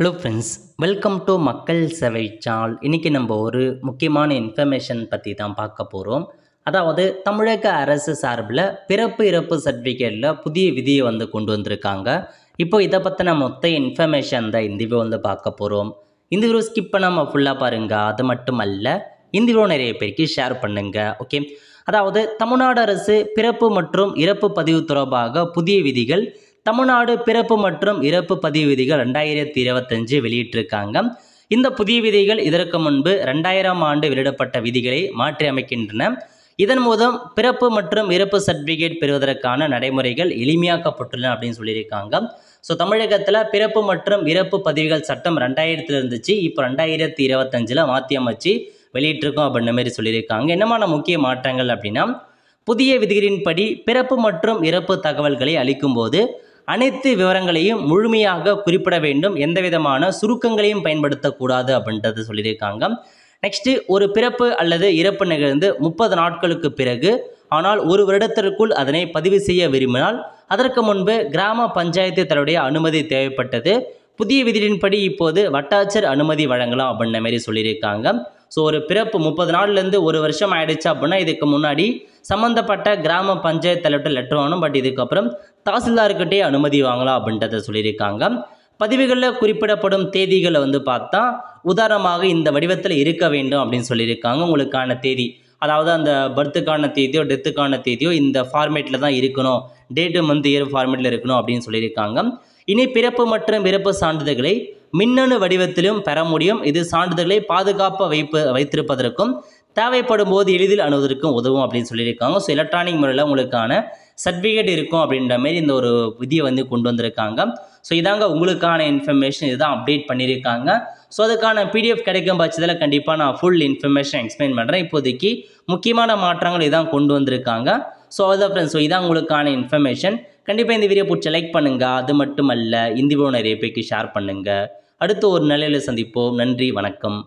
Hello friends, welcome to மக்கள் சேவை channel. இன்றைக்கி நம்ம ஒரு முக்கியமான இன்ஃபர்மேஷன் பற்றி தான் பார்க்க போகிறோம். அதாவது தமிழக அரசு சார்பில் பிறப்பு இறப்பு சர்டிஃபிகேட்டில் புதிய விதியை கொண்டு வந்திருக்காங்க. இப்போ இதை பற்றின மொத்த இன்ஃபர்மேஷன் தான் இந்த வீடியோ பார்க்க போகிறோம். இந்த வீடியோ ஸ்கிப் பண்ணாமல் ஃபுல்லாக பாருங்கள். அது மட்டும் அல்ல, இந்த வீடியோ நிறைய பேருக்கு ஷேர் பண்ணுங்கள். ஓகே, அதாவது தமிழ்நாடு அரசு பிறப்பு மற்றும் இறப்பு பதிவு தொடர்பாக புதிய விதிகள், தமிழ்நாடு பிறப்பு மற்றும் இறப்பு பதிவு விதிகள் 2025 வெளியிட்டிருக்காங்க. இந்த புதிய விதிகள் இதற்கு முன்பு 2000 ஆண்டு வெளியிடப்பட்ட விதிகளை மாற்றி அமைக்கின்றன. இதன் மூலம் பிறப்பு மற்றும் இறப்பு சர்டிஃபிகேட் பெறுவதற்கான நடைமுறைகள் எளிமையாக்கப்பட்டுள்ளன அப்படின்னு சொல்லியிருக்காங்க. ஸோ தமிழகத்தில் பிறப்பு மற்றும் இறப்பு பதிவுகள் சட்டம் 2000 இருந்துச்சு, இப்போ 2025 மாற்றி அமைச்சு வெளியிட்டிருக்கோம் அப்படின்ற மாதிரி சொல்லியிருக்காங்க. என்னமான முக்கிய மாற்றங்கள் அப்படின்னா, புதிய விதிகளின்படி பிறப்பு மற்றும் இறப்பு தகவல்களை அளிக்கும்போது அனைத்து விவரங்களையும் முழுமையாக குறிப்பிட வேண்டும், எந்த விதமான சுருக்கங்களையும் பயன்படுத்தக்கூடாது அப்படின்றது சொல்லியிருக்காங்க. நெக்ஸ்ட்டு, ஒரு பிறப்பு அல்லது இறப்பு நிகழ்ந்து 30 நாட்களுக்கு பிறகு ஆனால் ஒரு வருடத்திற்குள் அதனை பதிவு செய்ய விரும்பினால் அதற்கு முன்பு கிராம பஞ்சாயத்து தன்னுடைய அனுமதி தேவைப்பட்டது. புதிய விதிகளின்படி இப்போது வட்டாட்சியர் அனுமதி வழங்கலாம் அப்படின்ற மாதிரி சொல்லியிருக்காங்க. ஸோ ஒரு பிறப்பு 30 நாள்லேருந்து ஒரு வருஷம் ஆயிடுச்சு அப்படின்னா இதுக்கு முன்னாடி சம்மந்தப்பட்ட கிராம பஞ்சாயத்து தலைவர்கிட்ட லெட்டர் வாங்கணும், பட் இதுக்கப்புறம் தாசில்தார்கிட்டே அனுமதி வாங்கலாம் அப்படின்றத சொல்லியிருக்காங்க. பதிவுகளில் குறிப்பிடப்படும் தேதிகளை பார்த்தா உதாரணமாக இந்த வடிவத்தில் இருக்க வேண்டும் அப்படின்னு சொல்லியிருக்காங்க. உங்களுக்கான தேதி, அதாவது அந்த பர்த்துக்கான தேதியோ டெத்துக்கான தேதியோ இந்த ஃபார்மேட்டில் தான் இருக்கணும், டேட்டு மந்த் இயர் ஃபார்மேட்டில் இருக்கணும் அப்படின்னு சொல்லியிருக்காங்க. இனி பிறப்பு மற்றும் இறப்பு சான்றிதழ்களை மின்னணு வடிவத்திலும் பெற முடியும். இது சான்றிதழ்களை பாதுகாப்பாக வைத்திருப்பதற்கும் தேவைப்படும் போது எளிதில் அணுவதற்கும் உதவும் அப்படின்னு சொல்லியிருக்காங்க. ஸோ எலக்ட்ரானிக் முறையில் உங்களுக்கான சர்டிஃபிகேட் இருக்கும் அப்படின்ற மாதிரி இந்த ஒரு விதியை கொண்டு வந்திருக்காங்க. ஸோ இதாங்க உங்களுக்கான இன்ஃபர்மேஷன், இதுதான் அப்டேட் பண்ணியிருக்காங்க. ஸோ அதுக்கான பிடிஎஃப் கிடைக்கும் பட்சத்தில் கண்டிப்பாக நான் ஃபுல் இன்ஃபர்மேஷன் எக்ஸ்பிளைன் பண்ணுறேன். இப்போதைக்கு முக்கியமான மாற்றங்கள் இதான் கொண்டு வந்திருக்காங்க. ஸோ அதான் ஃப்ரெண்ட்ஸ், ஸோ இதான் உங்களுக்கான இன்ஃபர்மேஷன். கண்டிப்பாக இந்த வீடியோ பிடிச்ச லைக் பண்ணுங்கள். அது மட்டும் அல்ல, இந்த வீடியோ நிறைய பேருக்கு ஷேர் பண்ணுங்கள். அடுத்து ஒரு நிலையில் சந்திப்போம். நன்றி, வணக்கம்.